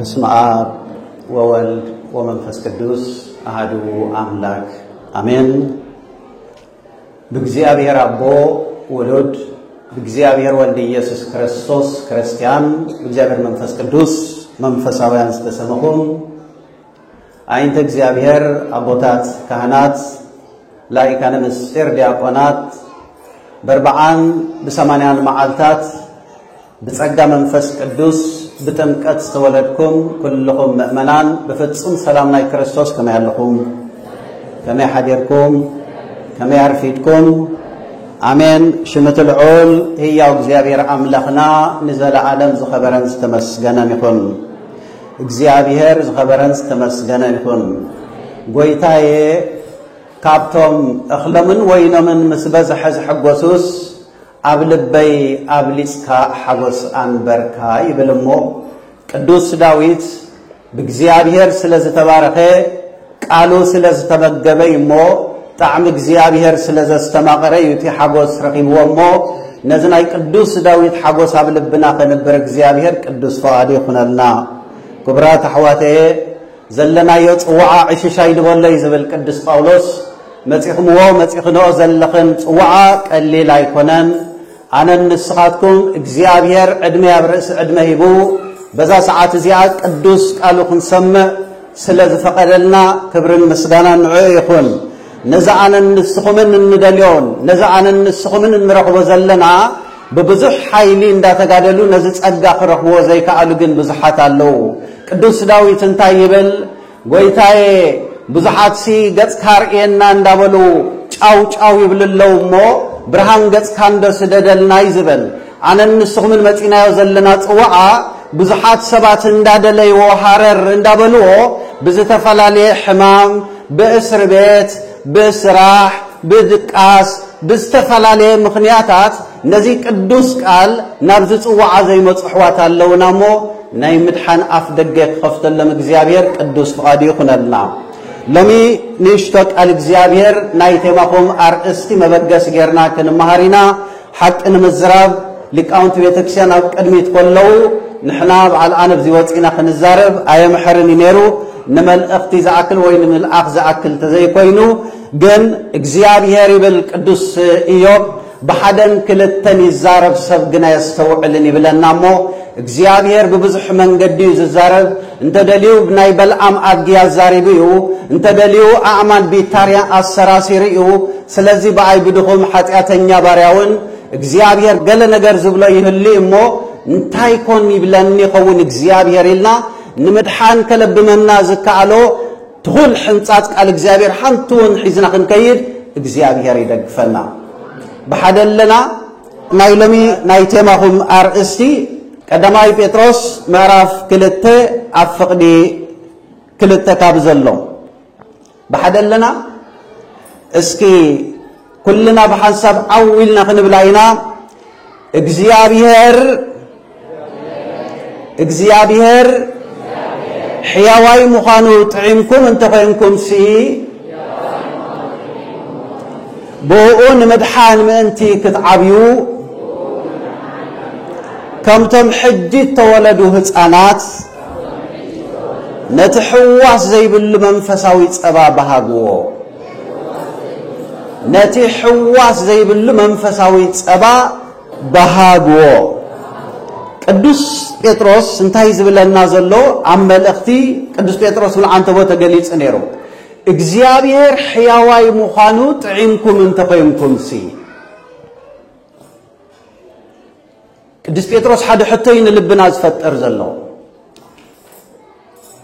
بسم آب وولد ومنفس قدوس أحدو أملاك آمين بجزيابير أبو ولد بجزيابير ولد يسوع كريستوس كريستيان بجزيابير منفس قدوس منفس أويان ستسمهم أين تجزيابير أبوتات كهنات لا يكان مسير دياقونات بربعان بسمانيان معالتات بتسقى منفس قدوس بتمكت تولدكم كلكم مؤمنان بفتصم سلامنا كريستوس كما يلكم كما يحضركم كما يعرفيتكم آمين شمت العول هي እግዚአብሔር አምላኽና ንዘለዓለም ዝኸበረን ዝተመስገነን ይኹን እግዚአብሔር ዝኸበረን ዝተመስገነን ይኹን ጎይታዬ ካብቶም እኽለምን ወይኖምን ምስ በዝሐ ዝሕጎሱስ አብልበይ አብሊጽካ ሐጎስ አንበርካ ይብልሞ ቅዱስ ዳዊት በእግዚአብሔር ስለዘተባረከ ቃሉ ስለዘተመገበይሞ ጣዕም እግዚአብሔር ስለዘስተማቀረ ዩቲ ሐጎስ ረኺብዎሞ ነዝናይ ቅዱስ ዳዊት ሐጎስ አብልብና ከነበር እግዚአብሔር ቅዱስ ፈቃድ ይኹነልና ክብራት አሕዋተየ ዘለና የጽዋዓ ዕሽሻይ ድበለይ ዝብል ቅዱስ ጳውሎስ መጽሕምዎ መጽሕኖ ዘለኽን ጽዋዓ ቀሊል አይኮነን أنا نسخاتكم إجزيابير عدمي أبرس عدمي يبو بذا ساعات زياد قدوس قالوا خنسمع سلذ فقدلنا كبر المسجانا نعيقون نزعنا النسخمن الندليون نزعنا النسخمن النرخو زلنا ببزح حيلين دا تقادلو نزت أدقى رخو زي كألو جن بزحات اللو قدوس داوي تنتايبل قويتاي بزحات سي قد كارئينا ندابلو چاو يبللو مو برهان قد كاندس ددلنا يزبل أنا نسخمن متينا يزلنا طوعا بزحات سبات اندادلي وحرر اندابلو بزتفلالي حمام بأسر بيت بسراح بدقاس بزتفلالي مخنياتات نزي قدوس قال نابز طوعا زي مصحوات اللونا مو ناي مدحان أفدقك خفت لهم اكزيابير قدوس فقادي خنالنا لمي نشتك الإجزابير نايتماكم أرئستي مبقس غيرنا كنمهارينا حق نمزراب لكاونت بيتكسيان أقدميت كلو نحنا على الآن بزيواتنا خنزارب آيام حرني نيرو نمل اختي زعكل وين من الأخ زعكل تزي كوينو جن إجزابير بالقدوس إيوب بحدن كلتني الزارب سبقنا يستوعلني بلنامو እግዚአብሔር በብዙሕ መንገድ ይዘዛረብ እንተ ደሊው ብናይ በልዓም አግያ ዛሪብዩ እንተ ደሊው አዕማን ቢታሪያ አሰራሲሪዩ ስለዚህ በአይ ብድኹም ኃጢአተኛ ባሪያውን እግዚአብሔር ገለ ነገር ዝብሎ ይህሊ እሞ እንታይ ኮን ይብለኒ ኸውን እግዚአብሔር ኢልና ንምድሓን ከለብመና ዝካአሎ ትሁል ሕንጻት ቃል እግዚአብሔር ሓንቱን ሒዝና ክንከይድ እግዚአብሔር ይደግፈና በሐደለና ናይ ለሚ ናይ ተማኹም አርእስቲ ቀዳማይ ጴጥሮስ ምዕራፍ 2 አፍቅዲ 2 ካብዘሎ በሐደለና እስኪ ኩልና በሐሳብ አውልና ክንብላይና እግዚአብሔር ሕያዋይ ምዃኑ ጥዒምኩም እንተ ኮይንኩም ሲ ብኡን መድሓን ምእንቲ ክትዓብዩ كمتم حجت تولدوا هتانات نتحواس زي بالمنفساوي صبا بهاغو نتحواس زي بالمنفساوي صبا بهاغو ቅዱስ ጴጥሮስ እንታይ ዝብለና ዘሎ አመለክቲ ቅዱስ ጴጥሮስ ለአንተ ቦታ ገሊጽ ነይሩ እግዚአብሔር ሕያዋይ ምዃኑ ጥዒምኩም እንተ ኮይንኩም ሲ ቅዱስ ጴጥሮስ ሓደ ሕቶይን ልብና ዝፈጠር ዘሎ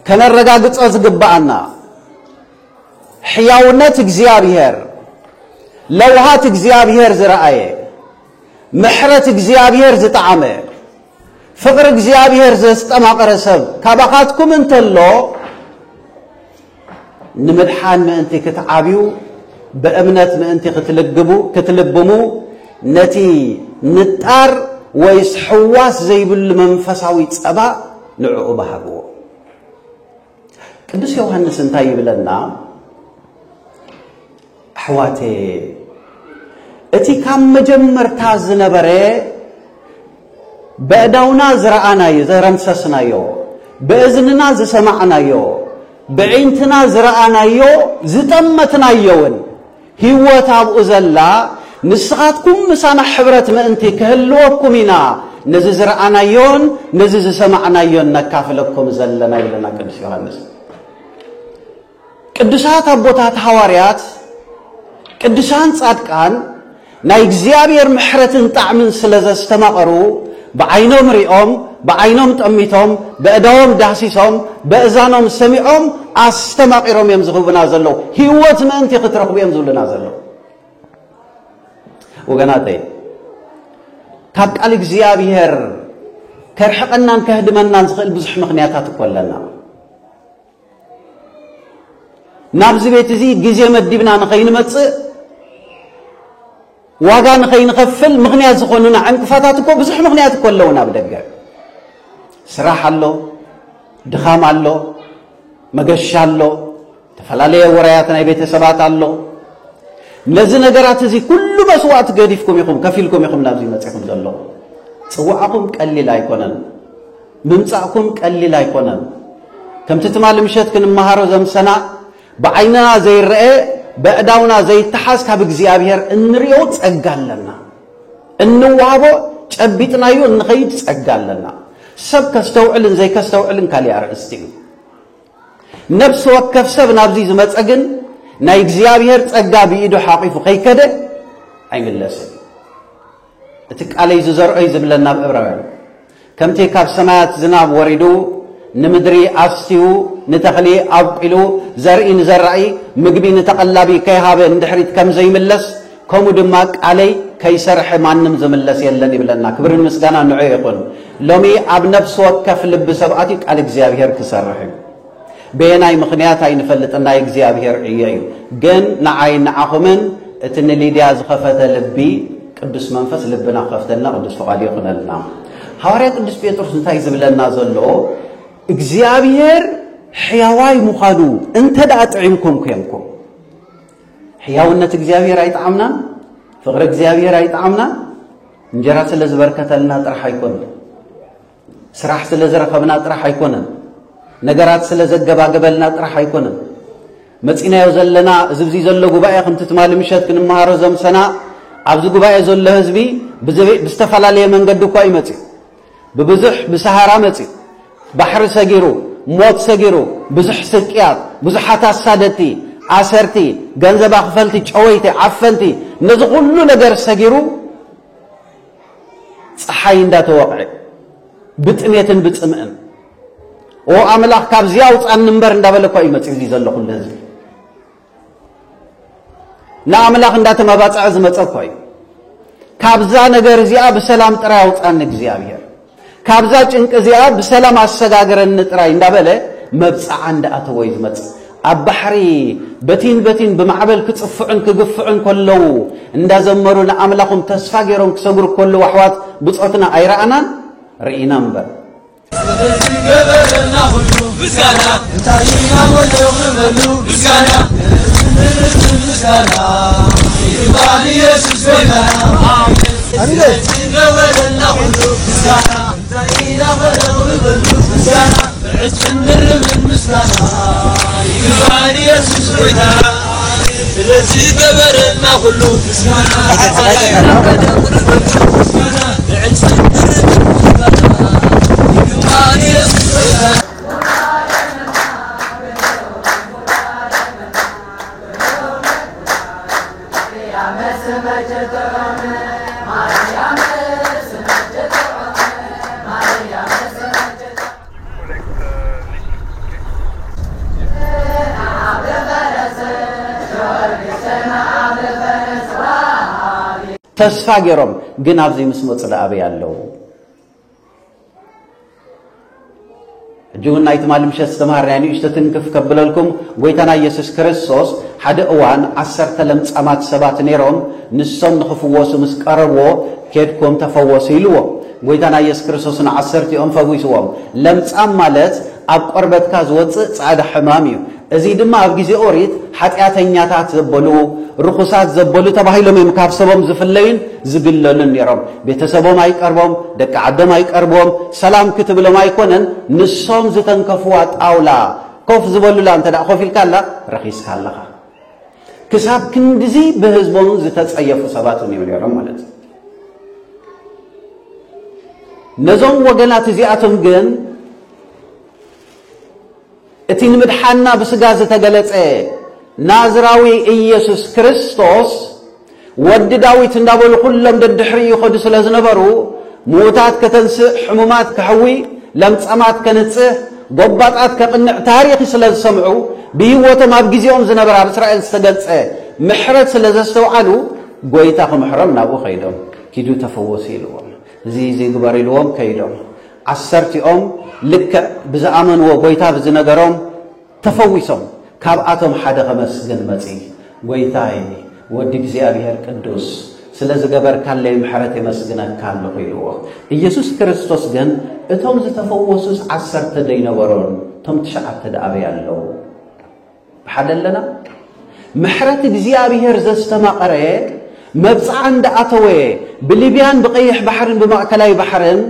ከነረጋግጽ ዝግባአና ሕያውነት እግዚአብሔር ለውሃት እግዚአብሔር ዝረአየ محرة እግዚአብሔር ዝጣዓመ ፍቅር እግዚአብሔር ዘስተማቀረ ሰብ ካባኻትኩም እንተሎ ንምድሓን ምእንቲ ክትዓብዩ በእምነት ምእንቲ ክትልብሙ ነቲ ንጣር ወይስ ሕዋስ ዘይብል መንፈሳዊ ጸባ ንዕኡ ባሃግዎ ቅዱስ ዮሐንስ እንታይ ይብለና ኣሕዋቴ እቲ ካብ መጀመርታ ዝነበረ በእዳውና ዝረአናዮ ዘረምሰስናዮ በእዝንና ዝሰማዕናዮ بعينتنا زرعنا يو زتمتنا يوون هيوة أبو زلا نسخاتكم مسانا حبرت ما أنت كهلوكم هنا نزز زرعنا يون نزز سمعنا يون نكافلكم زلنا يلنا قدس يوحنس قدسات أبوتات حواريات قدسان صادقان نا እግዚአብሔር ምሕረትን ጣዕምን ስለዘስተማቀሩ بعينهم ريهم بعينهم تأميتهم بأدوم دهسيسهم بأذانهم سمعهم أستماقيرهم يمزغوا بنازلوا هيوت ما أنت قترقوا يمزغوا بنازلوا وقناتي كابك على እግዚአብሔር كرحقنا كهدمنا نزغل بزح مغنياتات كلنا نابز بيتزي جزي مدبنا نخين متص واغان خين خفل مغنيات زخوننا عنك فاتاتكو بزح مغنيات كلنا بدقه سراح الله دخام الله مغش الله تفلاليه وراياتنا يبيت سبات الله نزي نغرات زي كل مسوات غديفكم يقوم كفيلكم يقوم نابزي مصيكم زلو صواعكم قليل ايكونن ممصاكم قليل ايكونن كم تتمال مشت كن مهارو زمسنا بعيننا زي الرئ بأداونا زي تحاس كاب እግዚአብሔር እንሪው ጸጋለና እንዋቦ ጨቢጥናዩ እንኸይድ ጸጋለና ሰብ ከስተውዕልን ዘይ ከስተውዕልን ካሊ አርእስቲ ነፍስ ወከፍ ሰብ ናብዚ ዝመጸግን ናይ እግዚአብሔር ጸጋ ቢኢዱ ሓቂፉ ከይከደ አይመለስ እቲ ቃለይ ዝዘርአይ ዝብለና ብዕብራውያን ከምቲ ካብ ሰማያት ዝናብ ወሪዱ ንምድሪ አስቲው ንተኽሊ አብቂሉ ዘርኢ ንዘራኢ ምግቢ ንተቀላቢ ከይሃበ እንድሕሪት ከም ዘይምለስ ከምኡ ድማ ቃለይ ከይሰርሕ ማንም ዝምለስ የለን ይብለና ክብርን ምስጋና ንዑ ይኹን ሎሚ ኣብ ነፍስ ወከፍ ልብ ሰብኣቲ ቃል እግዚአብሔር ክሰርሕ በየናይ ምኽንያት ኣይንፈልጥና እግዚአብሔር እዩ ግን ንዓይ ንዓኹምን እቲ ንሊድያ ዝኸፈተ ልቢ ቅዱስ መንፈስ ልብና ከፍተልና ቅዱስ ፈቃድ ይኹነልና ሐዋርያ ቅዱስ ጴጥሮስ እንታይ ዝብለና ዘሎ እግዚአብሔር ሕያዋይ ሙኻኑ እንተ ዳጥዒምኩም ከንኩም ሕያውነት እግዚአብሔር አይጣምና ፍቅር እግዚአብሔር አይጣምና እንጀራ ስለዝበርከተልና ጥራህ አይኮን ስራህ ስለዘረከብና ጥራህ አይኮን ነገራት ስለዘገባገበልና ጥራህ አይኮን መጽናዮ ዘለና ዝብዚ ዘሎ ጉባኤ ከምት ትማል ምሸት ክንማሃሮ ዘምሰና ኣብዚ ጉባኤ ዘሎ ህዝቢ ብዝተፈላለየ መንገድ እኮ ይመጽ በብዙሕ ብሰሃራ መጽ بحر سجيرو موت سجيرو بزح سكيات بزحات السادتي عسرتي جنزب أخفلتي شويتي عفنتي نزغلو نجار سجيرو صحين ده توقع بتأمية بتأمن وعملها كابزياوت أن نمبر ندبل كوي ما تزيد زلوا كل هذي نعملها ندات ما بتعز ما تقوي كابزا نجار زيا بسلام تراوت أن نجزيها كابزا انك زياد بسلام السجاجر النتراي ندبله مبصع عند أتويز مت البحري بتين بمعبل كتصفعن كجفعن كله عند زمرنا عملهم تسفاجرون كسجر كله وحوات بصعتنا أيرأنا رئينا مبر إلى غلو بالمسكنة عشندر بالمسكنة يباني يسوس ويتها الذي قبرنا كله مسكنة عشندر بالمسكنة يباني يسوس ويتها تسفاجرهم ግን ኣብዚ ምስ መጽለ ኣበ ያለው እጅውና ይትማል ምሸት ዝተማርናኒ እሽተትን ክፍ ከብለልኩም ጎይታና ኢየሱስ ክርስቶስ ሓደ እዋን 10 ለምጻማት ሰባት ነይሮም ንሶም ንኽፍወሱ ምስ ቀረብዎ ከድኩም ተፈወሱ ኢልዎ ጎይታና ኢየሱስ ክርስቶስን 10 ኦም ፈዊስዎም ለምጻም ማለት ኣብ ቆርበትካ ዝወጽእ ጻዕዳ ሕማም እዩ እዚ ድማ ኣብ ግዜ ኦሪት ኃጢአተኛታት ዘበሉ ርኹሳት ዘበሉ ተባሂሎም እዮም ካብ ሰቦም ዝፍለዩን ዝግለሉን ነይሮም ቤተሰቦም ኣይቀርቦም ደቂ ዓዶም ኣይቀርቦም ሰላም ክትብሎም ኣይኮነን ንሶም ዝተንከፍዋ ጣውላ ኮፍ ዝበሉላ እንተዳ ኮፍ ኢልካላ ረኺስካ ኣለኻ ክሳብ ክንድዚ ብህዝቦም ዝተጸየፉ ሰባት ነይሮም ማለት ነዞም ወገናት እዚኣቶም ግን እቲ ንምድሓና ብስጋ ዝተገለጸ ናዝራዊ ኢየሱስ ክርስቶስ ወዲ ዳዊት እንዳበሉ ኩሎም ደድሕሪ ይኸዱ ስለ ዝነበሩ ሞታት ከተንስእ ሕሙማት ከሕዊ ለምጻማት ከንጽህ ጎባጣት ከቅንዕ ታሪኽ ስለ ዝሰምዑ ብህይወቶም ኣብ ግዜኦም ዝነበረ ኣብ እስራኤል ዝተገልጸ ምሕረት ስለ ዘስተውዓሉ ጎይታ ክምሕሮም ናብኡ ከይዶም ኪዱ ተፈወሱ ኢልዎም እዚ ዝግበር ኢልዎም ከይዶም 10ኦም ልክዕ ብዝኣመንዎ ጎይታ ብዝነገሮም ተፈዊሶም ካብኣቶም ሓደ ከመስግን መጺ ጎይታዬ ወዲ እግዚአብሔር ቅዱስ ስለ ዝገበርካለይ ምሕረት የመስግነካ ኣለኹ ኢልዎ ኢየሱስ ክርስቶስ ግን እቶም ዝተፈወሱስ 10 ደይነበሮን እቶም 9 ደኣበ ያለው ብሓደ ኣለና ምሕረት እግዚአብሔር ዘስተማቐረ መብጽዓ እንዳኣተወ ብሊብያን ብቀይሕ ባሕርን ብማእከላይ ባሕርን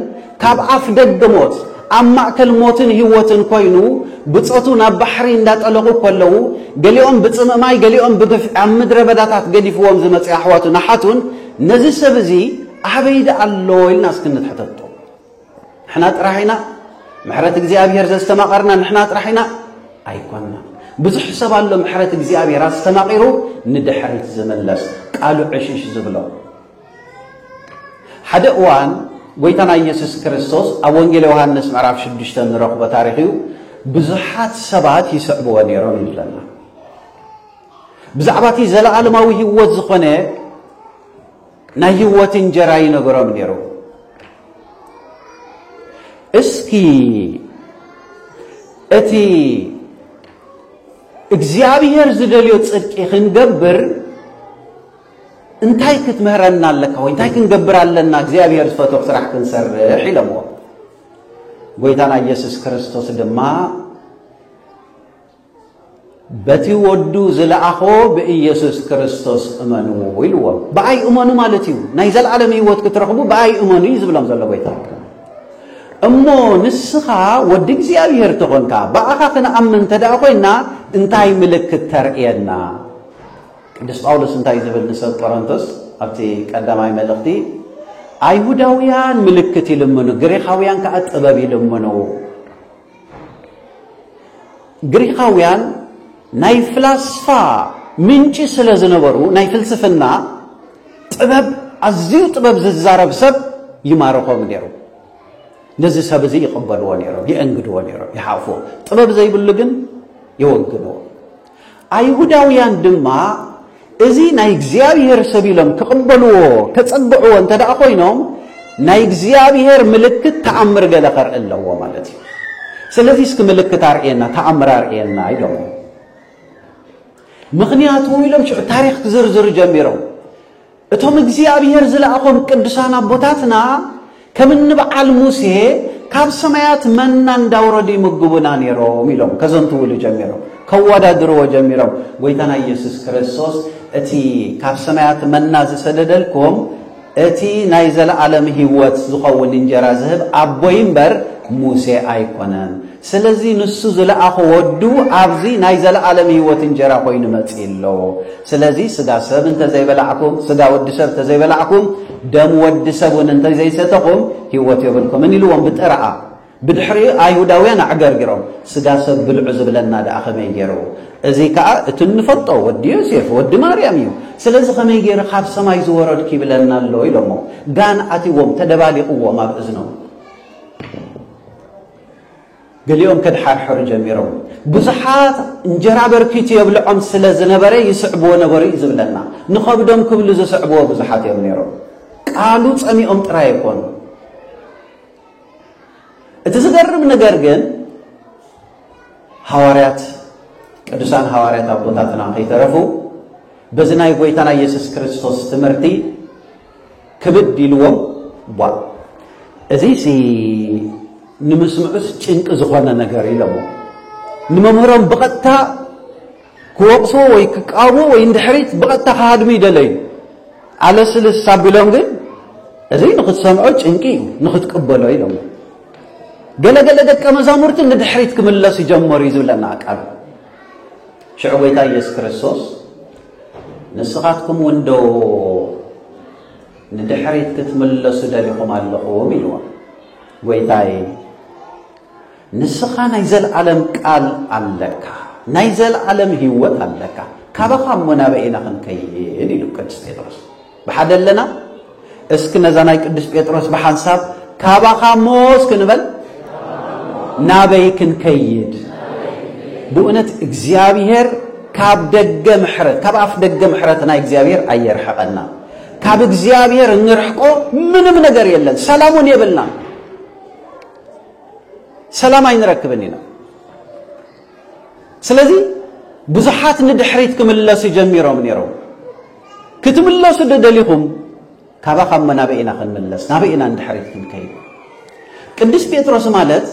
ካብ ኣፍ ደገሞት ኣብ ማእከል ሞትን ህይወትን ኮይኑ ብጾቱ ናብ ባሕሪ እንዳጠለቁ ከለው ገሊኦም ብጽምማይ ገሊኦም ብግፍ ኣብ ምድረ በዳታት ገዲፍዎም ዝመጽ ኣሕዋቱ ናሓቱን ነዚ ሰብ እዚ ኣበይዳ ኣሎ ኢልና እስክንትሕተቶ ንሕና ጥራሕና ምሕረት እግዚአብሔር ዘስተማቐርና ንሕና ጥራሕና ኣይኮንና ብዙሕ ሰብ ኣሎ ምሕረት እግዚአብሔር ኣስተማቒሩ ንድሕሪት ዝመለስ ቃሉ ዕሽሽ ዝብሎ ሓደ እዋን ጎይታና ኢየሱስ ክርስቶስ ኣብ ወንጌል ዮሐንስ ምዕራፍ 6 ንረኽቦ ታሪኽ እዩ ብዙሓት ሰባት ይስዕብዎ ነይሮም ይብለና ብዛዕባ እቲ ዘለዓለማዊ ህይወት ዝኾነ ናይ ህይወት እንጀራ ይነግሮም ነይሩ እስኪ እቲ እግዚአብሔር ዝደልዮ ጽድቂ ክንገብር እንታይ ክትምህረና ኣለካ ወይ እንታይ ክንገብር ኣለና እግዚአብሔር ዝፈትዎ ስራሕ ክንሰርሕ ኢሎሞ ጎይታና ኢየሱስ ክርስቶስ ድማ በቲ ወዱ ዝለኣኾ በኢየሱስ ክርስቶስ እመኑ ኢልዎ በኣይ እመኑ ማለት እዩ ናይ ዘለዓለም ህይወት ክትረኽቡ በኣይ እመኑ ዝብሎም ዘሎ ጎይታ እሞ ንስኻ ወዲ እግዚአብሔር ተኾንካ በኣኻ ክንኣምን ተደኣ ኮይና እንታይ ምልክት ተርእየና ቅዱስ ጳውሎስ እንታይ ዝብል ንሰብ ቆሮንቶስ ኣብቲ ቀዳማይ መልእኽቲ አይሁዳውያን ምልክት ይልምኑ ግሪካውያን ከዓ ጥበብ ይልምኑ ግሪካውያን ናይ ፍላስፋ ምንጭ ስለ ዝነበሩ ናይ ፍልስፍና ጥበብ ኣዝዩ ጥበብ ዝዛረብ ሰብ ይማርኾም ነይሩ ነዚ ሰብ እዚ ይቕበልዎ ነይሮም ይእንግድዎ ነይሮም ይሓፍዎ ጥበብ ዘይብሉ ግን ይወግንዎ አይሁዳውያን ድማ እዚ ናይ እግዚአብሔር ሰብ ኢሎም ክቕበልዎ ከጸግዕዎ እንተደኣ ኮይኖም ናይ እግዚአብሔር ምልክት ተኣምር ገለ ኸርኢ ኣለዎ ማለት እዩ ስለዚ እስኪ ምልክት ኣርእየና ተኣምር ኣርእየና ኢሎም ምኽንያቱ ኢሎም ሽዑ ታሪኽ ክዝርዝሩ ጀሚሮም እቶም እግዚአብሔር ዝለኣኾም ቅዱሳን ኣቦታትና ከምኒ በዓል ሙሴ ካብ ሰማያት መና እንዳውረዱ ይምግቡና ነይሮም ኢሎም ከዘንትውሉ ጀሚሮም ከወዳድርዎ ጀሚሮም ጎይታና ኢየሱስ ክርስቶስ እቲ ካብ ሰማያት መና ዝሰደደልኩም እቲ ናይ ዘለዓለም ህይወት ዝኸውን እንጀራ ዝህብ ኣቦይ እምበር ሙሴ ኣይኮነን ስለዚ ንሱ ዝለኣኾ ወዱ ኣብዚ ናይ ዘለዓለም ህይወት እንጀራ ኮይኑ መጺሎ ስለዚ ስጋ ሰብ እንተዘይበላዕኩም ስጋ ወዲ ሰብ እንተዘይበላዕኩም ደም ወዲ ሰብ እንተዘይሰተኹም ህይወት የብልኩምን ኢልዎም ብጥርዓ ብድሕሪ አይሁዳውያን ኣዕገርጊሮም ስጋ ሰብ ብልዑ ዝብለና ደኣ ኸመይ ገይሩ እዚ ከዓ እቲ እንፈልጦ ወዲ ዮሴፍ ወዲ ማርያም እዩ ስለዚ ኸመይ ገይሩ ካብ ሰማይ ዝወረድክ ይብለና ኣሎ ኢሎሞ ጋን ኣትዎም ተደባሊቕዎም ኣብ እዝኖም ገሊኦም ከድሓርሕሩ ጀሚሮም ብዙሓት እንጀራ በርኪቱ የብልዖም ስለ ዝነበረ ይስዕብዎ ነበሩ እዩ ዝብለና ንኸብዶም ክብሉ ዝስዕብዎ ብዙሓት እዮም ነይሮም ቃሉ ጸሚኦም ጥራይ ይኮኑ እትዝገርም ነገር ግን ሐዋርያት ቅዱሳን ሐዋርያት አቦታትና ከይተረፉ በዝናይ ጎይታና ኢየሱስ ክርስቶስ ትምህርቲ ክብድ ይልዎም ባ እዚሲ ንምስምዑስ ጭንቅ ዝኾነ ነገር ይለሞ ንመምህሮም በቀጥታ ክወቅሶ ወይ ክቃወሙ ወይ እንድሕሪት በቀጥታ ካድሚ ይደለዩ አለስልስ ሳቢሎም ግን እዚ ንኽትሰምዖ ጭንቂ እዩ ንኽትቅበሎ ይለሞ ገለገለ ደቀ መዛሙርት ንድሕሪት ክምለሱ ይጀመሩ ይዝብለና ቃል ሽዑ ጎይታ ኢየሱስ ክርስቶስ ንስኻትኩም ወንዶ ንድሕሪት ክትምለሱ ደሊኹም ኣለኹም ኢልዎም ጎይታዬ ንስኻ ናይ ዘለዓለም ቃል ኣለካ ናይ ዘለዓለም ህይወት ኣለካ ካባኻ እሞ ናበይና ክንከይድ ኢሉ ቅዱስ ጴጥሮስ ብሓደ ኣለና እስኪ ነዛ ናይ ቅዱስ ጴጥሮስ ብሓንሳብ ካባኻ እሞ እስክንበል ናበይ ክንከይድ ብእውነት እግዚአብሔር ካብ ደገ ምሕረት ካብ አፍ ደገ ምሕረት ናይ እግዚአብሔር አየርሐቀና ካብ እግዚአብሔር እንርሕቆ ምንም ነገር የለን ሰላሙን የብልና ሰላም አይንረክብኒና ስለዚህ ብዙሓት ንድሕሪት ክምለሱ ጀሚሮም ነይሮም ክትምለሱ ደደሊኹም ካባኻ መናበይና ክንምለስ ናበይና ንድሕሪት ክንከይድ ቅዱስ ጴጥሮስ ማለት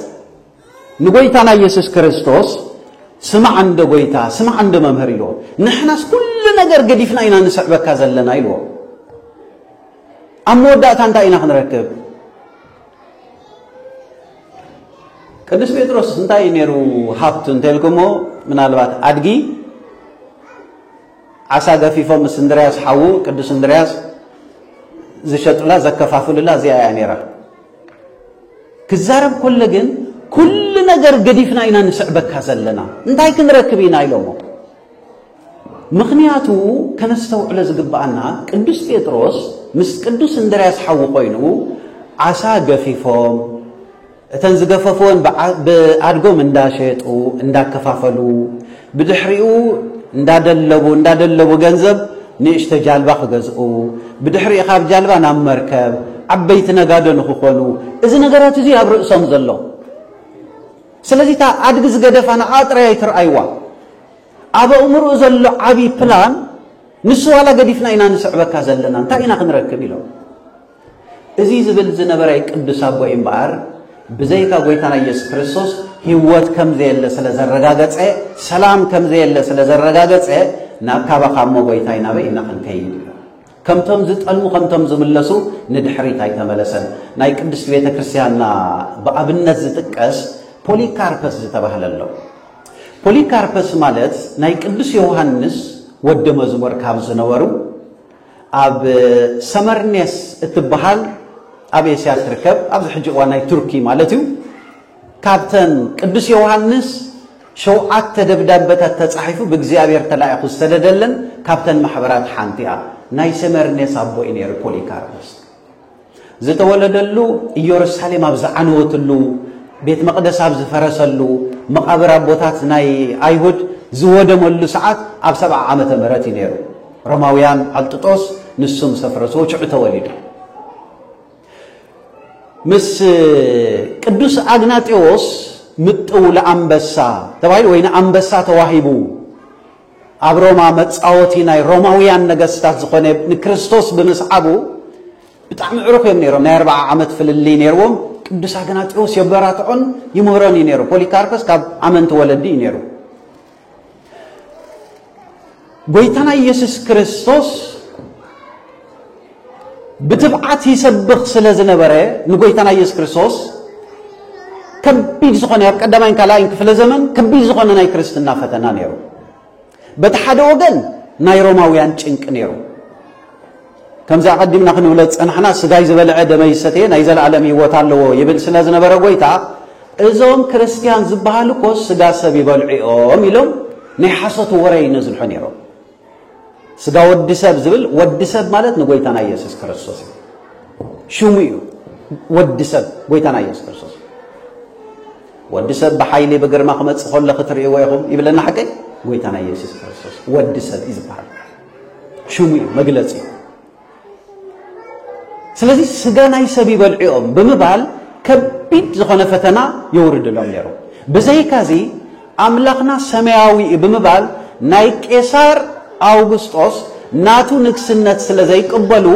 ንጎይታና ኢየሱስ ክርስቶስ ስማዕ እንደ ጎይታ ስማዕ እንደ መምህር ኢሎ ንሕናስ ኩሉ ነገር ገዲፍና ኢና ንስዕበካ ዘለና ኢሎ አሞዳታ እንታይ ኢና ክንረክብ ቅዱስ ጴጥሮስ እንታይ ነይሩ ሀብቱ እንተልኩሞ ምናልባት አድጊ ዓሳ ገፊፎም ምስ እንድርያስ ሓው ቅዱስ እንድርያስ ዝሸጡላ ዘከፋፍሉላ እዚኣ ነይራ ክዛረብ ኮለ ግን ኩሉ ነገር ገዲፍና ኢና ንስዕበካ ዘለና እንታይ ክንረክብ ኢና ኢሎሞ ምክንያቱ ከነስተውዕለ ዝግባአና ቅዱስ ጴጥሮስ ምስ ቅዱስ እንድርያስ ሓው ኮይኑ ዓሳ ገፊፎም እተን ዝገፈፉን በአድጎም እንዳሸጡ እንዳከፋፈሉ ብድሕሪኡ እንዳደለቡ ገንዘብ ንእሽተ ጃልባ ክገዝኡ ብድሕሪኡ ካብ ጃልባ ናብ መርከብ ዓበይቲ ነጋዶ ንኽኾኑ እዚ ነገራት እዚ ኣብ ርእሶም ዘሎ ስለዚህ ታ አድግ ዝገደፋና አጥራይ ትርአይዋ አበ ኡምሩ ዘሎ ዓቢ ፕላን ንሱ ዋላ ገዲፍና ኢና ንስዕበካ ዘለና እንታይ ኢና ክንረክብ ኢሎም እዚ ዝብል ዝነበረ ቅዱስ አቦ እምባር بزيكا قويتنا يسوع كريستوس هيوت كم زي اللي سلزرقاقت سلام كم زي اللي سلزرقاقت ناكابا قامو قويتاينا بإنا خنكين كم تمزت ألمو كم تمز ملسو ندحري تايتا ملسن ناي قدس بيتا كريستيانا بأبنة زتكاس بوليكاربس زتبهل الله بوليكاربس مالت ناي قدس يوحنس ود مزمور كابز نورو أب سمرنيس اتبهل أبي سيات ركب أبز حجي وانا تركي مالتو كابتن قدس يوحنس شو عت دبدبة تصحيفه بجزيابير تلاقي خستدلن كابتن محبرات حانتيا ناي سمرنيس أبو إنير بوليكاربس زتولدلو يورساليم أبز عنوتلو بيت مقدس أبز فرسلو مقابر أبوتات ناي أيهود زودم اللو ساعات أب 7 عامة مراتي نيرو رماويان التطوس نسوم سفرسو شعو وليدو مس قدوس أغناطيوس متو لأنبسا تبايل وين أنبسا تواهبو أبروما متصاوتي ناي روماويان نغستات زخونه نكريستوس بمسعبو بتعم عروق يم نيرو 4 عامت فللي نيروم قدوس أغناطيوس يبراتعون يمهروني نيرو بوليكاربس كاب عمنت ولدي نيرو بويتانا يسوس كريستوس بتبعات يسبخ سلازنا برا نقولتنا يسوع كريستوس كم بيزخون يا قدما إن كلا إن كفل زمن كم بيزخون ناي كريستنا فتنا نيرو بتحد وجن ناي روماويان تشنك نيرو كم زي قدمنا خن ولد أنا حنا سجاي زبل عدم يستين ناي زل عالمي وطالو يبل سلازنا برا قويتا إذا كريستيان زبالو كوس سجا سبي بالعيوم يلوم نحسط ورا ينزل حنيرو سجا ودسب زبل ودسب مالت نقولتنا يسوع كريستوس شو ميو ودسب قولتنا يسوع كريستوس ودسب بحيلي بقر ما خمت خل لختري وياهم يبلنا حكي قولتنا يسوع كريستوس ودسب إذا بحال شو ميو مجلسي ስለዚህ ስጋናይ ሰብ ይበልዑም በመባል ከቢድ ዝኾነ ፈተና ይወርድሎም ነይሩ በዘይካዚ አምላኽና ሰማያዊ በመባል ናይ ቄሳር አውግስጦስ ናቱ ንግስነት ስለዘይቀበሉ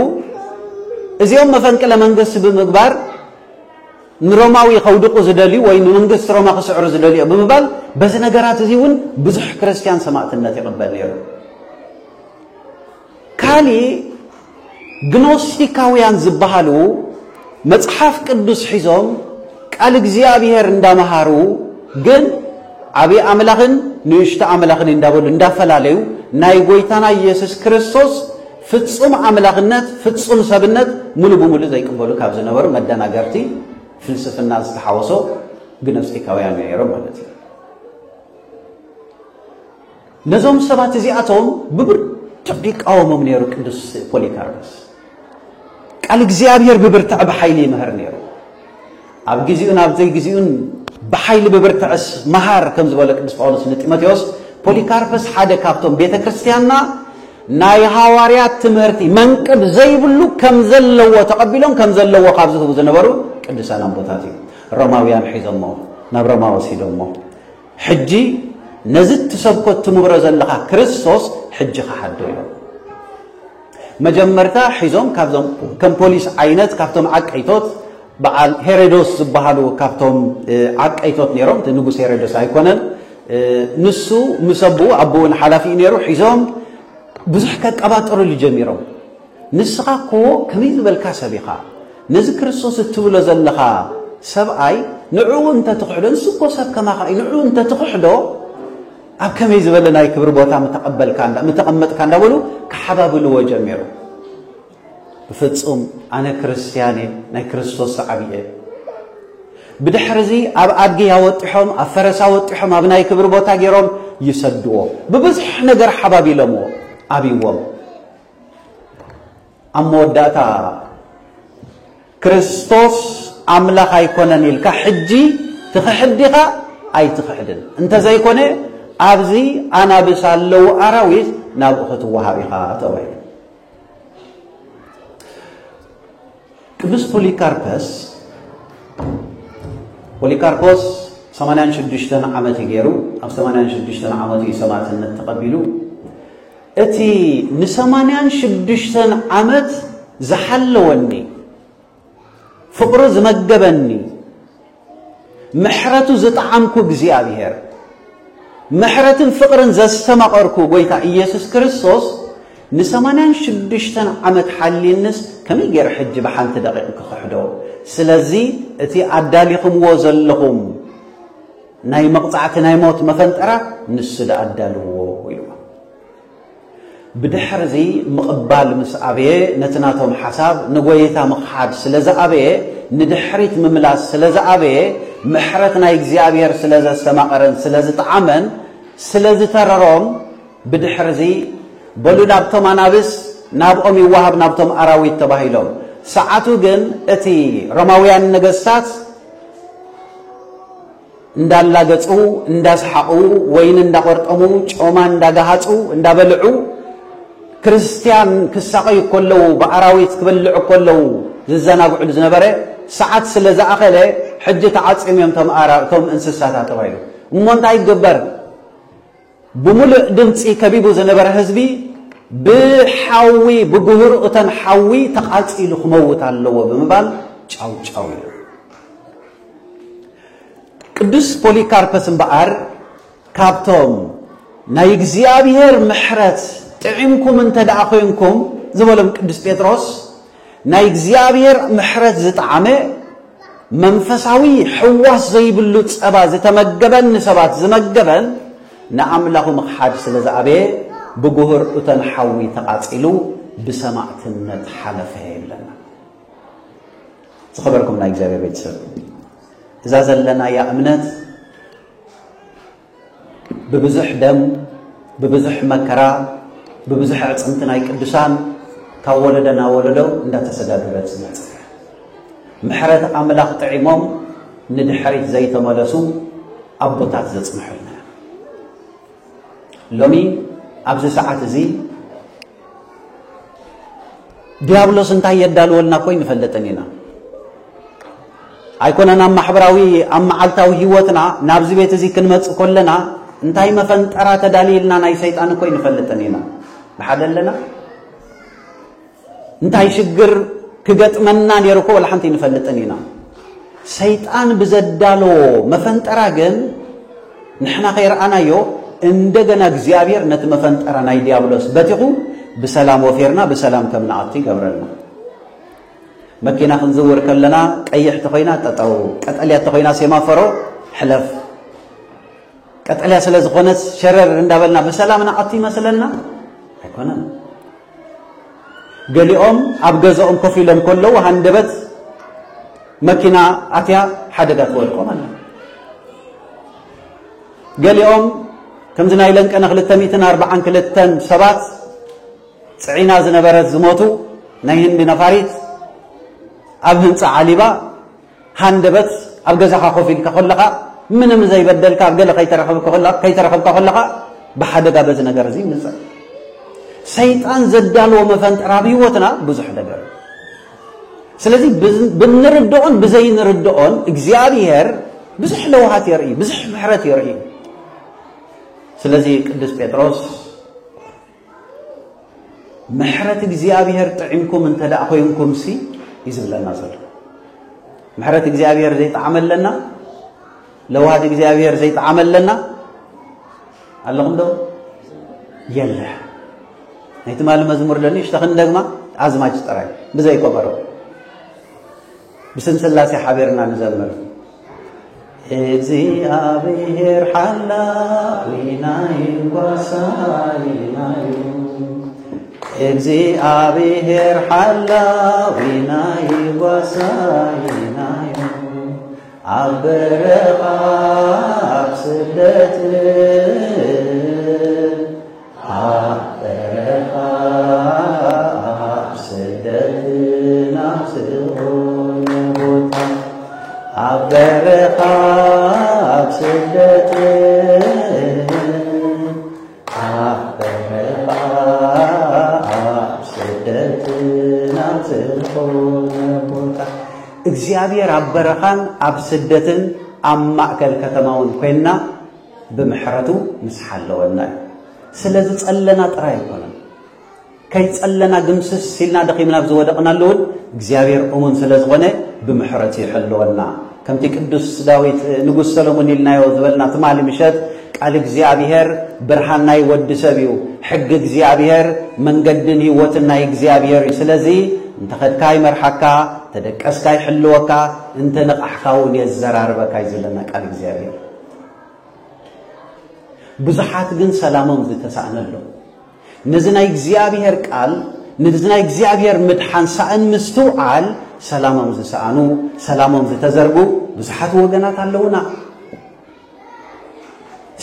እዚኦም መፈንቅለ መንግስት በመግባር ንሮማዊ ከውድቁ ዝደሊ ወይ መንግስት ሮማ ክስዕሩ ዝደሊ በመባል በዚ ነገራት እዚውን ብዙሕ ክርስቲያን ሰማዕትነት ይቀበል ነይሩ ካሊ ግኖስቲካውያን ዝበሃሉ መጽሐፍ ቅዱስ ሒዞም ቃል እግዚአብሔር እንዳመሃሩ ግን አቢ አምላኽን ንእሽተ አምላኽን እንዳበሉ እንዳፈላለዩ ናይ ጎይታና ኢየሱስ ክርስቶስ ፍጹም አምላኽነት ፍጹም ሰብነት ሙሉ በሙሉ ዘይቀበሉ ካብ ዝነበሩ መደናገርቲ ፍልስፍና ዝተሓወሶ ግኖስቲካውያን ነይሮም ማለት እዩ ነዞም ሰባት እዚኣቶም ብብርቱዕ ይቃወሞም ነይሩ ቅዱስ ፖሊካርፖስ ቃል እግዚአብሔር በብርቱዕ በኃይል ይመህር ነይሩ ኣብ ግዚኡን ኣብ ዘይግዚኡን በኃይል በብርቱዕስ መሃር ከም ዝበለ ቅዱስ ጳውሎስ ንጢሞቴዎስ ፖሊካርፖስ ሓደ ካብቶም ቤተ ክርስቲያንና ናይ ሐዋርያት ትምህርቲ መንቅብ ዘይብሉ ከም ዘለዎ ተቀቢሎም ከም ዘለዎ ካብ ዝህቡ ዝነበሩ ቅዱሳን ኣቦታት እዩ ሮማውያን ሒዞሞ ናብ ሮማ ወሲዶሞ ሕጂ ነዚ ትሰብኮት ትምብሮ ዘለኻ ክርስቶስ ሕጂ ከሓዶ ኢሎም መጀመርታ ሒዞም ካብዞም ከም ፖሊስ ዓይነት ካብቶም ዓቀይቶት በዓል ሄሮዶስ ዝበሃሉ ካብቶም ዓቀይቶት ነይሮም ንጉስ ሄሮዶስ ኣይኮነን ንሱ ምሰቡ አቦውን ሓላፊ ነይሩ ሒዞም ብዙሕ ከቀባጠሩ ጀሚሮም ንስኻ እኮ ከመይ ዝበልካ ሰቢኻ ነዚ ክርስቶስ እትብሎ ዘለኻ ሰብኣይ ንዕኡ እንተ ትኽሕዶ ንሱ እኮ ሰብ ከማኻ ንዕኡ እንተ ትኽሕዶ ኣብ ከመይ ዝበለ ናይ ክብሪ ቦታ ምተቐመጥካ እንዳበሉ ክሓባብልዎ ጀሚሩ ብፍጹም ኣነ ክርስቲያን ናይ ክርስቶስ ሰዓብየ بدحرزي أب أدقي هوتحهم أفرس هوتحهم أبناء كبر بوتا جيرهم يسدوا ببزح نجر حبابي لمو أبي وم أمو داتا كريستوس أملا خايكونني لك حجي تخحدها أي تخحدن أنت زي كونه أبزي أنا بسالو أراويز نابخت وهابيها توي قدوس ፖሊካርፖስ 86 ዓመት ይገሩ ኣብ 86 ዓመት ይሰማዕትነት ተቀቢሉ እቲ ን86 ዓመት ዝሐለወኒ ፍቅሩ ዝመገበኒ ምሕረቱ ዝጣዓምኩ እግዚአብሔር ምሕረትን ፍቅርን ዘስተማቀርኩ ጎይታ ኢየሱስ ክርስቶስ ن86 ዓመት ሓሊንስ ከመይ ገይር ሕጂ በሓንቲ ደቂቕ ክኽሕዶ ስለዚህ እቲ ኣዳሊኹምዎ ዘለኹም ናይ መቕጻዕቲ ናይ ሞት መፈንጠራ ንሱ ኣዳልዎ ኢሉ ብድሕርዚ ምቕባል ምስ ኣበየ ነቲ ናቶም ሓሳብ ንጎይታ ምኽሓድ ስለዝኣበየ ንድሕሪት ምምላስ ስለዝኣበየ ምሕረት ናይ እግዚአብሔር ስለዘስተማቐረን ስለዝጣዓመን ስለዝተረሮም ብድሕርዚ በሉ ናብቶም ኣናብስ ናብኦም ይዋሃብ ናብቶም ኣራዊት ተባሂሎም ሰዓቱ ግን እቲ ሮማውያን ነገስታት እንዳላገጹ እንዳስሐቁ ወይን እንዳቆርጠሙ ጮማ እንዳጋሃጹ እንዳበልዑ ክርስቲያን ክሳቀዩ ኮለው በአራዊት ክበልዑ ኮለው ዝዘናግዑ ዝነበረ ሰዓት ስለዝኣኸለ ሕጂ ተዓጽምዮም ቶም እንስሳት ተባሂሉ እሞንታይ ይገበር بملء دمتي كبيبو زنبر هزبي بحاوي بجهر أتن حاوي تقاطي لخموت على اللو بمبال تشاو تشاو قدوس بوليكاربس بقر كابتوم نايجزيابير محرت تعيمكم انت دعاقينكم زمولم قدوس بيتروس نايجزيابير محرت زتعامه منفساوي حواس زي بلوت أبا زتمجبن نسبات زمجبن نعمله مخحاج سلزعبه بجهر أتنحوي تقاتلو بسماعة النتحلفه لنا تخبركم نا إجابة بيتسر إذا زلنا يا أمنت ببزح دم ببزح مكرا ببزح عصمتنا يقدسان كولدنا ولدو لا تسدادرت سمعت محرت أملاق طعيمهم ندحريت زي تملسو أبوتات زصمحلنا لومي أبز ساعات زي ዲያብሎስ እንታይ የዳልወልና ኮይን ፈለጠኒና ኣይኮነና ማሕበራዊ አማዓልታዊ ህይወትና ናብዚ ቤት እዚ ክንመጽ ኮለና እንታይ መፈንጠራ ተዳሊልና ናይ ሰይጣን ኮይን ፈለጠኒና በሓደለና እንታይ ሽግር ክገጥመና ነርኮ ለሐንቲ ንፈልጠኒና ሰይጣን በዘዳሎ መፈንጠራ ግን ንሕና ኸይርአናዮ እንደገና እግዚአብሔር ነት መፈንጠራ ናይ ዲያብሎስ በቲኹ በሰላም ወፌርና በሰላም ከምናአቲ ገብረልና መኪና ክንዝውር ከለና ቀይሕ ተኾይና ተጣው ቀጠልያ ተኾይና ሰማፈሮ ሕለፍ ቀጠልያ ስለዝኾነስ ሸረር እንዳበልና በሰላምና አቲ መስለና አይኮነም ገሊኦም ኣብ ገዛኦም ኮፍ ኢሎም ከለው ሃንደበት መኪና አትያ ሓደጋ ተወልቆ ማለት ገሊኦም ከምዝና ይለንቀና 242 ሰባት ጽዒና ዝነበረት ዝሞቱ ናይ ህንዲ ነፋሪት ኣብ ህንጻ ዓሊባ ሃንደበት ኣብ ገዛኻ ኮፍ ኢልካ ከለኻ ምንም ዘይበደልካ ኣብ ገለ ከይተረኸብካ ከለኻ በሓደጋ በዚ ነገር እዚ ምጽእ ሰይጣን ዘዳልዎ መፈንጠራ በህይወትና ብዙሕ ነገር ስለዚህ ብንርድኦን ብዘይንርድኦን እግዚአብሔር ብዙሕ ለውሃት የርኢ ብዙሕ ምሕረት የርኢ ስለዚህ ቅዱስ ጴጥሮስ ምሕረት እግዚአብሔር ጥዕምኩም እንተዳ ኮይንኩም ሲ ይዝብለና ዘሎ ምሕረት እግዚአብሔር ዘይጣዓመለና ለውሃት እግዚአብሔር ዘይጣዓመለና ኣለኹም ዶ የለ ናይቲ ማል መዝሙር ለኒ እሽተኽን ደግማ አዝማች ጥራይ በዘይ ቆበሮ بسم الله حبرنا نزمر እግዚአብሔር ሐላዊና ይዋሳይና እግዚአብሔር ሐላዊና ይዋሳይና አበረኻ ስደት አበረኻ ስደት ናስሆ አበረኻ ስደት አበረኻ ስደት ናስሆ ቦታ እግዚአብሔር አበረኻን ኣብ ስደትን ኣብ ማእከል ከተማውን ኮይና ብምሕረቱ ምስሓለወና ስለዚህ ጸለና ጥራይ ይኮነ ከይጸለና ግምስስ ሲልና ደኺምና ዝወደቅናለውን እግዚአብሔር እሙን ስለዝኾነ ብምሕረት ይሕልወና ከምቲ ቅዱስ ዳዊት ንጉስ ሰሎሞን ኢልናዮ ዝበልና ትማሊ ምሸት ቃል እግዚአብሔር ብርሃን ናይ ወዲ ሰብ እዩ ሕግ እግዚአብሔር መንገድን ህይወትን ናይ እግዚአብሔር ስለዚህ እንተ ኸድካይ መርሓካ ተደቀስካይ ሕልወካ እንተ ነቃሕካውን የዘራርበካ ይዘለና ቃል እግዚአብሔር ብዙሓት ግን ሰላሞም ዝተሳእነሎ ነዚ ናይ እግዚአብሔር ቃል ነዚ ናይ እግዚአብሔር ምድሓን ሳእን ምስትውዓል ሰላሞም ዝሰአኑ ሰላሞም ዝተዘርጉ ብዙሓት ወገናት ኣለውና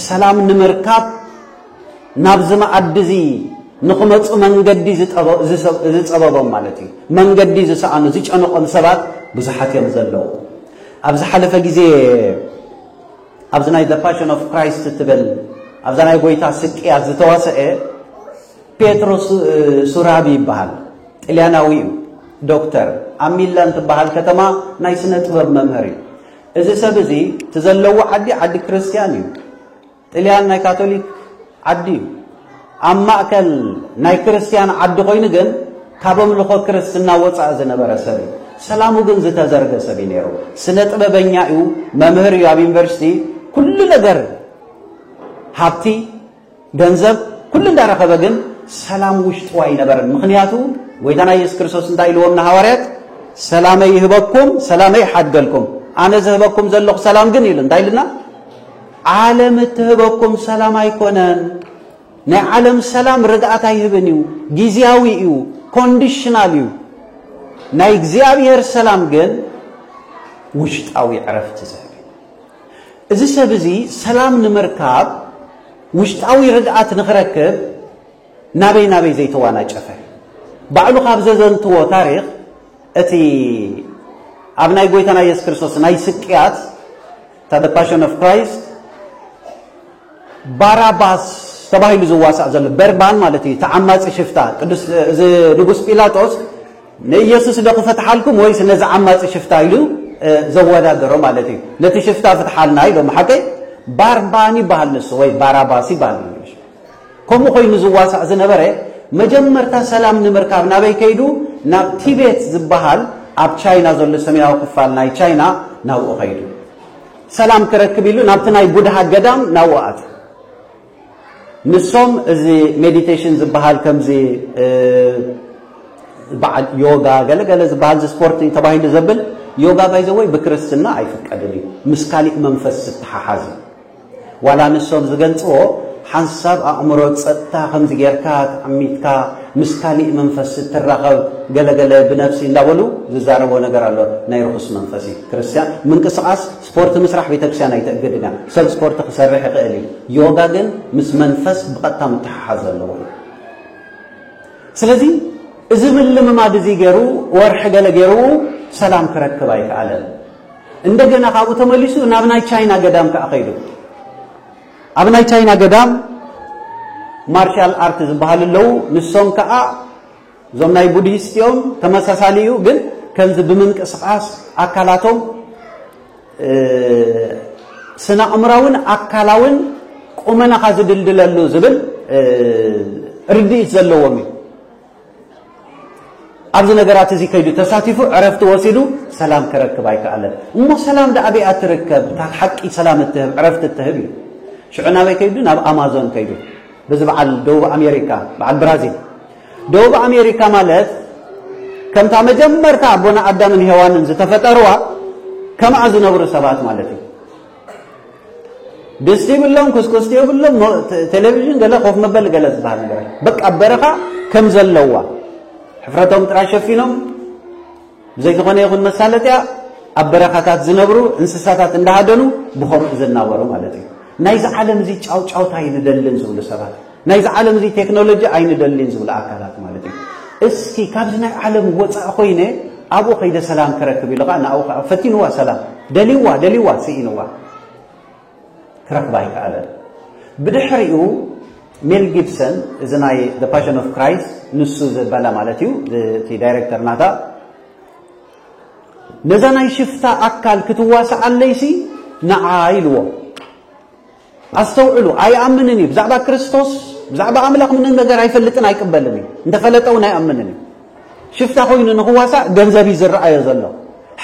ሰላም ንምርካብ ናብ ዝማዕድዚ ንኽመፁ መንገዲ ዝፀበቦም ማለት እዩ መንገዲ ዝሰአኑ ዝጨነቆም ሰባት ብዙሓት እዮም ዘለዉ ኣብዚ ሓለፈ ግዜ ኣብዚ ናይ ዘ ፓሽን ኦፍ ክራይስት ትብል ኣብዚ ናይ ጎይታ ስቅያት ዝተዋስአ ጴጥሮስ ሱራቢ ይበሃል ጣልያናዊ ዶክተር ኣብ ሚላን ትበሃል ከተማ ናይ ስነ ጥበብ መምህር እዩ እዚ ሰብ እዚ ተዘለዎ ዓዲ ክርስቲያን እዩ ጣልያን ናይ ካቶሊክ ዓዲ እዩ ኣብ ማእከል ናይ ክርስቲያን ዓዲ ኮይኑ ግን ካብ ኣምልኾ ክርስትና ወፃእ ዝነበረ ሰብ እዩ ሰላሙ ግን ዝተዘርገ ሰብ እዩ ነይሩ ስነ ጥበበኛ እዩ መምህር እዩ ኣብ ዩኒቨርሲቲ ኩሉ ነገር ሃብቲ ገንዘብ ኩሉ እንዳረኸበ ግን ሰላም ውሽጡ አይነበረን ምክንያቱ ጎይታና ኢየሱስ ክርስቶስ እንታይ ኢልዎም ሐዋርያት ሰላመይ ይህበኩም ሰላመይ ይሓድገልኩም ኣነ ዝህበኩም ዘለኹ ሰላም ግን ኢሉ እንታይ ኢልና ዓለም ትህበኩም ሰላም አይኮነን ናይ ዓለም ሰላም ርግኣት አይህብን እዩ ጊዜያዊ እዩ ኮንዲሽናል እዩ ናይ እግዚአብሔር ሰላም ግን ውሽጣዊ ዕረፍት ዝህብ እዚ ሰብ እዚ ሰላም ንምርካብ ውሽጣዊ ርግኣት ንኽረክብ ናበይ ዘይተዋናጨፈ ባዕሉ ካብ ዘዘንትዎ ታሪኽ እቲ ኣብ ናይ ጎይታና ኢየሱስ ክርስቶስ ናይ ስቅያት the passion of Christ ባራባስ ተባሂሉ ዝዋሳእ ዘሎ በርባን ማለት እዩ ተዓማጺ ሽፍታ ቅዱስ ንጉስ ጲላጦስ ንኢየሱስ ደኽፈትሓልኩም ወይስ ነዚ ዓማጽ ሽፍታ ኢሉ ዘወዳደሮ ማለት እዩ ነቲ ሽፍታ ፍትሓልና ኢሎም ሓቀይ ባርባኒ ይበሃል ንሱ ወይ ባራባሲ ይበሃል ከምኡ ኮይኑ ዝዋሳእ ዝነበረ መጀመርታ ሰላም ንምርካብ ናበይ ከይዱ ናብ ቲቤት ዝበሃል ኣብ ቻይና ዘሎ ሰሜናዊ ክፋል ናይ ቻይና ናብኡ ከይዱ ሰላም ክረክብ ኢሉ ናብቲ ናይ ቡድሃ ገዳም ናብኡ ኣትዩ ንሶም እዚ ሜዲቴሽን ዝበሃል ከምዚ بعد يوغا ገለገለ ዝበሃል ስፖርት ተባሂሉ ዘብል ዮጋ ባይዘወይ በክርስትና አይፈቀድልኝ ምስካሊቅ መንፈስ ተሐሐዝ ዋላ ንሶም ዝገልጽዎ ሐሳብ አእምሮ ጸጥታ ከምዚ ጌርካ አሚትካ ምስካሊቅ መንፈስ ተራኸብ ገለገለ ብነፍሲ እንዳበሉ ዝዛረቦ ነገር አለ ናይ ርኩስ መንፈስ ክርስቲያን ምንቅስቃስ ስፖርት መስራሕ ቤተክርስቲያን አይተገድና ሰብ ስፖርት ክሰርሕ ይኽእል ዮጋ ግን ምስ መንፈስ በቀጥታ ተሐሐዝ አለው ስለዚህ إذا من لما ما دزي جرو ورحجة لجرو سلام كرك بايك على. عندنا خابو تمليسو نابناي تشاينا قدام كأخيرو. أبناي تشاينا قدام مارشال آرتز بحاللو نسون كأ زمناي بوديستيوم تمساساليو جن كنز بمنك أسقاس أكلاتهم سنا أمراون أكلاون ومن خازد الدلالو زبل ردي زلوامي. أبز نجارات زي كيدو تساتيفو عرفت وسيلو سلام كرك بايك على مو سلام ده أبي أتركب تحقق سلام التهم عرفت التهبي شو عنا باي كيدو ناب أمازون كيدو بس بعد دوب أمريكا بعد برازيل دوب أمريكا مالت كم تعمل جمر تعبونا أبدا من هوان زتفتروا كم عزنا برسبات مالتي دستي بالله كسكستي بالله تلفزيون قال خوف مبل قال زبان بك أبرقة كم زلوا حفرتهم تراشفينهم زي تقولي يقول مسالتها أبركات زنبرو إنساسات إندهادنو بخور زناورو مالتي نايز عالم زي تشاو تاين دلين زول سبات نايز عالم زي تكنولوجيا عين دلين زول أكلات مالتي اسكي كابزنا عالم وصا أخوينه أبو خيد سلام كرك بلغانا أو فتينوا سلام دليوا سينوا كرك بايك على بدحريو ميل جيبسون إذن The Passion of Christ نسوز بلا مالتيو the director نادا نزانا يشفتا أكال كتواسع الليسي نعايلو أستوعلو أي أمنني بزعبا كريستوس بزعبا أملاق من النجار يفلتنا يقبلني انت فلتونا يأمنني شفتا خوين نغواسع جنزبي زرع يزلو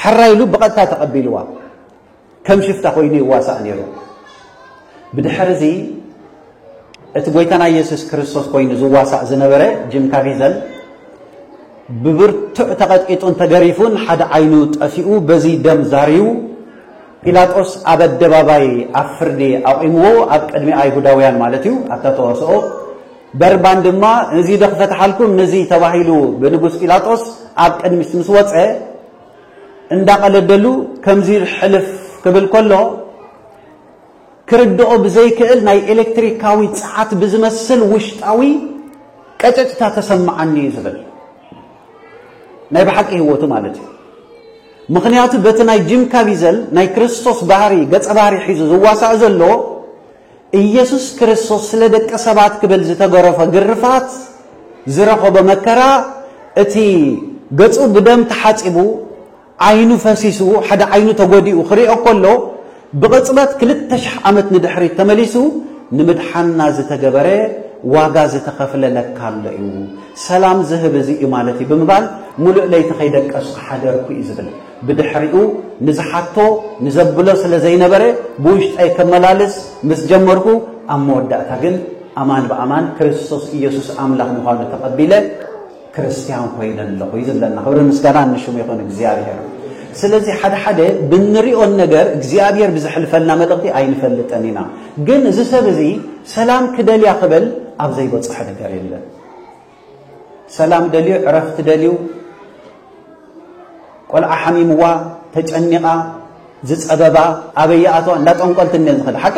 حرايلو بقتا تقبلوا كم شفتا خويني واسع نيرو بدحرزي اتقويتنا يسوس كريستوس كوين زواسع زنبرة جيم كافيزل ببرتع تقطعون تجاريفون حد عينو تأفيو بزي دم زاريو بيلاطس أبد دباباي أفردي أو إمو أبقدمي أيهوداويان مالتيو أتتوسو بربان دما نزي دخفت حالكم نزي تواهيلو بنبوس بيلاطس أبقدمي سمسوات اندق لدلو كمزير حلف قبل كله كردو بزي كأل ناي إلكتريكاوي ساعات بزمسل وشتاوي كتت تتسمعني زبل ناي بحقي هو تمالتي مخنيات بتناي جيم كابيزل ناي كريستوس بحري قص بحري حيزو زواسع زلو إيسوس كريستوس سلدك سبعت قبل زتغرف غرفات زرقو بمكرا اتي قصو بدم تحاصبو عينو فسيسو حدا عينو تغوديو خريقو كله بقصبات كلتشح عمت ندحري تمليسو نمدحنا زتغبره واغا زتخفل لك الله سلام ذهب زي مالتي بمبال ملؤ ليت خيدك اس حدركو يزبل بدحريو نزحاتو نزبلو سلا زي نبره بوشت اي كملالس مس جمركو اموداتا ግን አማን በአማን ክርስቶስ ኢየሱስ አምላክ መሆኑ ተቀበለ ክርስቲያን ሆይነለሁ ይዘለና ኸብረ ምስጋና እንሽም ይሁን እግዚአብሔር ስለዚህ ሓደ ብንሪኦን ነገር እግዚአብሔር ብዝሕልፈልና መጥቅቲ አይንፈልጠኒና ግን እዚ ሰብዚ ሰላም ክደል ያخبل ኣብዘይ በጽሕ ነገር የለን ሰላም ደልዩ ዕረፍት ደልዩ ቆልዓ ሓሚምዋ ተጨኒቃ ዝጸበባ አበያአቶ እንዳጠንቆልት እንደን ዝኸል ሓቀ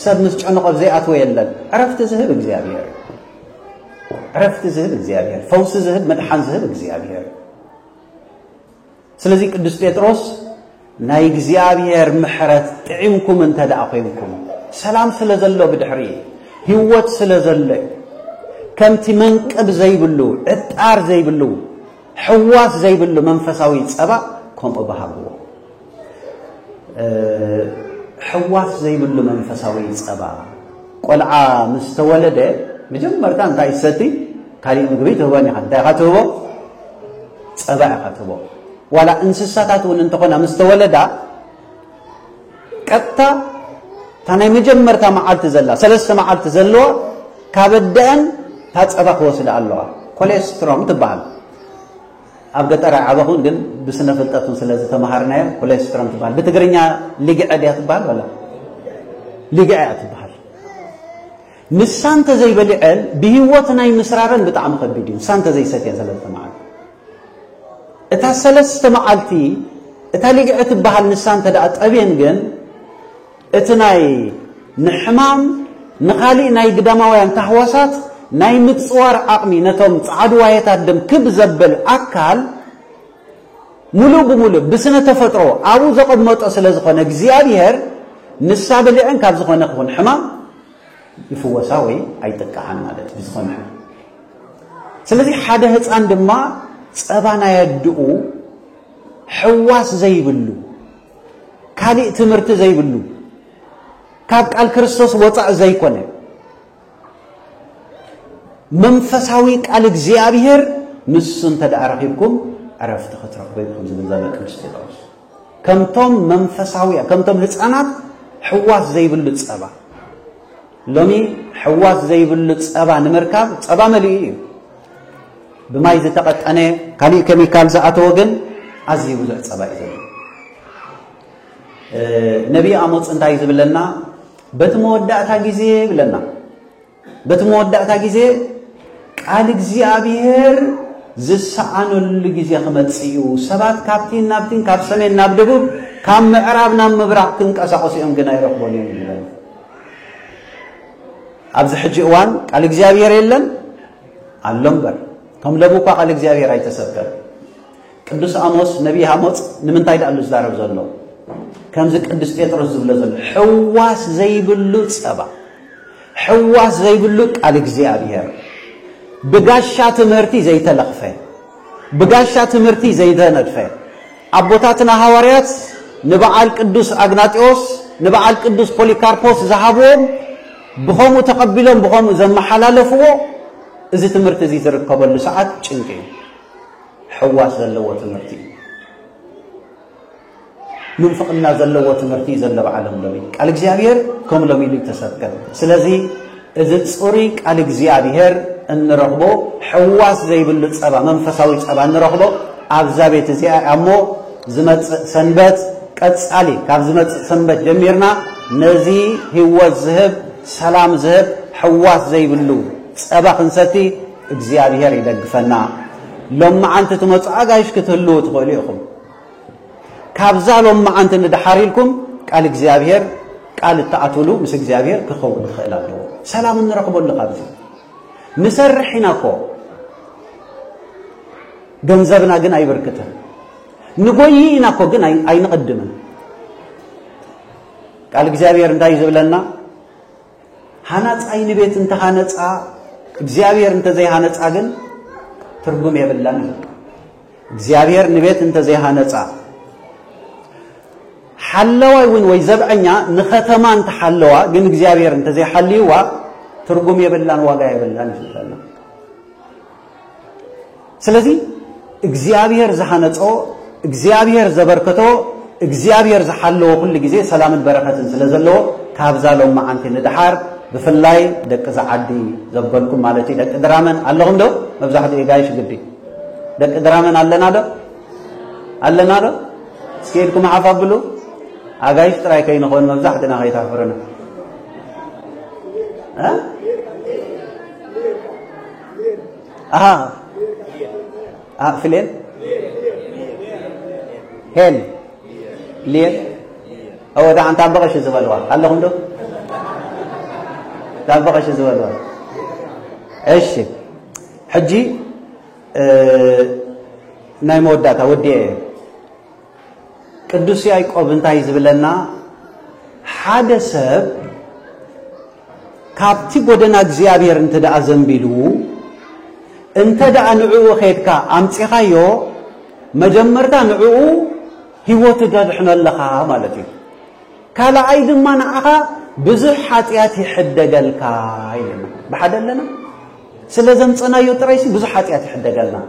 ሰብ ምስ ጨንቆ ዘይአቶ የለን ዕረፍት ዝህብ እግዚአብሔር ዕረፍት ዝህብ እግዚአብሔር ፈውስ ዝህብ መድሓን ዝህብ እግዚአብሔር ስለዚህ ቅዱስ ጴጥሮስ ናይ እግዚአብሔር ምሕረት ጥዒምኩም እንተዳ ኮይንኩም ሰላም ስለዘሎ ብድሕሪ ህይወት ስለዘለ ከምቲ መንቀብ ዘይብሉ ዕጣር ዘይብሉ حواس زي بلو منفساوي صبا كم بهابو حواس زي بلو منفساوي صبا قلعا مستولده مجمرتا انت يستي كالي مغبي تهباني حتى يخاتبو صبا يخاتبو ولا انسساتاتون انتقنا مستولدا قطا تاني مجمرتا معالت زلا ثلاث معالت زلوا كابدان ታጽባ ወስለ አለዋ ኮሌስትሮል ትባል አብገጠራ አባሁን ግን በስነ ፍልጠቱን ስለዚህ ተማሃርናየ ኮሌስትሮል ትባል በትግርኛ ሊግዕድ ያትባል ወላ ሊግዕድ ትባል ንሳንተ ዘይበልዕል በህይወትናይ ምስራረን በጣም ከቢድ ንሳንተ ዘይሰት ያዘለተ ማለት እታ ሰለስተ ማዓልቲ እታ ሊግዕድ ትባል ንሳንተ ዳጠብየን ግን እትናይ ንሕማም ንኻሊ ናይ ግዳማውያን ታህዋሳት ናይ ምጽዋር አቅሚ ነቶም ጻድዋየት አደም ክብ ዘበል አካል ሙሉ በሙሉ በስነ ተፈጥሮ አቡ ዘቀመጠ ስለዝኾነ እግዚአብሔር ንሳበልዕን ካብ ዝኾነ ኹን ሕማም ይፍወሳ ወይ አይጠቃዓን ማለት ዝኾነ ስለዚህ ሓደ ህፃን ድማ ጸባና ያድኡ ሕዋስ ዘይብሉ ካሊ ትምርት ዘይብሉ ካብ ቃል ክርስቶስ ወጻእ ዘይኮነ منفساوي قال እግዚአብሔር ንሱን ተዳረኺብኩም عرفت خطرخبيكم زبزال ክርስቶስ ከምቶም መንፈሳዊ ከምቶም ህፃናት ሕዋስ ዘይብሉ ጸባ ሎሚ ሕዋስ ዘይብሉ ጸባ ንምርካብ ጸባ መልይ በማይ ዝተቀጠነ ካሊ ኬሚካል ዘአተወ ግን አዝዩ ብዙሕ ጸባ ይዘሉ ነብይ አሞጽ እንታይ ዝብለና በትመወዳእታ ጊዜ ብለና በትመወዳእታ ጊዜ ቃል እግዚአብሔር ዝሰዓኑል ጊዜ ከመጽዩ ሰባት ካፕቲን ናብቲን ካብ ሰሜን ናብ ደቡብ ካብ ምዕራብ ናብ ምብራቅ ክንቀሳቀሱም ግን አይረክቦን ይላል ኣብዚ ሕጂ እዋን ቃል እግዚአብሔር የለን አለምበር ከም ለቡካ ቃል እግዚአብሔር አይተሰከረ ቅዱስ አሞስ ነብይ አሞጽ ንምንታይ ዳሉ ዝዛረብ ዘሎ ከምዚ ቅዱስ ጴጥሮስ ዝብለ ዘሎ ሕዋስ ዘይብሉ ጸባ ሕዋስ ዘይብሉ ቃል እግዚአብሔር በጋሻ ትምህርቲ ዘይተለኽፈ በጋሻ ትምህርቲ ዘይተነድፈ አቦታትና ሐዋርያት ንበዓል ቅዱስ አግናጢዮስ ንበዓል ቅዱስ ፖሊካርፖስ ዘሃቦም ብኾሙ ተቀቢሎም ብኾሙ ዘመሐላለፍዎ እዚ ትምህርቲ እዚ ዝርከበሉ ሰዓት ጭንቂ ሕዋስ ዘለዎ ትምህርቲ منفقنا زلوا تمرتي زلوا عالم لبي قال እግዚአብሔር كم لمي لي تسكر ስለዚህ እዚ ጽሪ ቃል እግዚአብሔር እንረኽቦ ሕዋስ ዘይብል ጸባ መንፈሳዊ ጸባ እንረኽቦ ኣብዛ ቤት እዚ አሞ ዝመጽ ሰንበት ቀጻሊ ካብ ዝመጽ ሰንበት ጀሚርና ነዚ ህይወት ዝህብ ሰላም ዝህብ ሕዋስ ዘይብሉ ጸባ ክንሰቲ እግዚአብሔር ይደግፈና ሎማዓንቲ ትመጽ አጋይሽ ክትህሉ ትኾሉ ይኹም ካብዛሎም ማዓንቲ ንድሓሪልኩም ቃል እግዚአብሔር ቃል ተአቱሉ ምስ እግዚአብሔር ክኸውን ይኽእላሉ ሰላም እንረኽበሉ ካብዚ ንሰርሒናኮ ገንዘብና ግን አይበርክተን ንጎይናኮ ግን አይንቀድምን ቃል እግዚአብሔር እንታይ ዝብለና ሃናጽ አይን ቤት እንተ ሃነጻ እግዚአብሔር እንተ ዘይሃነጻ ግን ትርጉም የብላን እግዚአብሔር ንቤት እንተ ዘይሃነጻ حلوا وين ويزبعنا نختما انت حلوا ግን እግዚአብሔር እንተ ዘይሐልይዋ ትርጉም የበላን ዋጋ የበላን ይችላል ስለዚህ እግዚአብሔር ዘሐነጾ እግዚአብሔር ዘበርከቶ እግዚአብሔር ዘሐለው ሁሉ ጊዜ ሰላምን በረከትን ስለዘለው ካብዛሎም ማዓንቲ ንድሓር ብፍላይ ደቅ ዘዓዲ ዘበልኩም ማለት ደቅ ድራመን ኣለኹም ዶ መብዛሕት ጋይሽ ግዲ ደቅ ድራመን ኣለና ዶ እስኪድኩም አፋብሉ አጋይሽ ጥራይ ከይነሆን መብዛሕትና ከይታፈረና فلين هل ليه أو ده عن تابغش زبالوا اللهم دو تابغش زبالوا إيش حجي نايم وداتا ودي ቅዱስ ያዕቆብ እንታይ ዝብለና ሓደ ሰብ ካብቲ ጎደና እግዚአብሔር እንተዳ ዘንቢሉ انت دع نعو خيدك امصيخايو مجمرتا نعو هيوت ددحنا لخا مالتي كالا ايد ما نعها بزح حاتيات يحدقلكا يلنا بحدلنا سلازم صنايو ترايسي بزح حاتيات يحدقلنا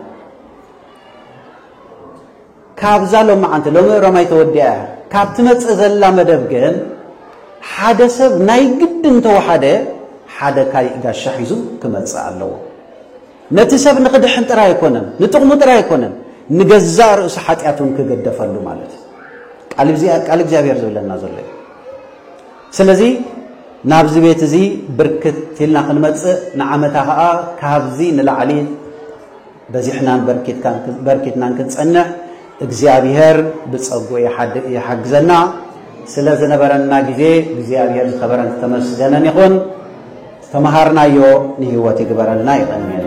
كابزالو ما انت لو رماي توديا كاب تمص زلا مدب ግን حدا سب ناي قد انت وحده حدا كاي غاشا حيزو كمص አለው نتسب نقدحن ጥራ አይኮነም ንጥቅሙ ጥራ አይኮነም ንገዛ ርዕስ ኃጢያቱን ከገደፈሉ ማለት ቃል እግዚአብሔር ዘብለና ዘለ ስለዚህ ናብዚ ቤት እዚ ብርክት ይልና ክንመጽ ንዓመታ ኸአ ካብዚ ንላዕሊ በዚህናን በርኪትናን ክንጸንዕ እግዚአብሔር በጸጎ ይሐግዘና ስለዘነበረና ጊዜ እግዚአብሔር ከበረን ተመስገነን ይሁን ተማሃርናዮ ንህይወት ይግበረልና ይጠመን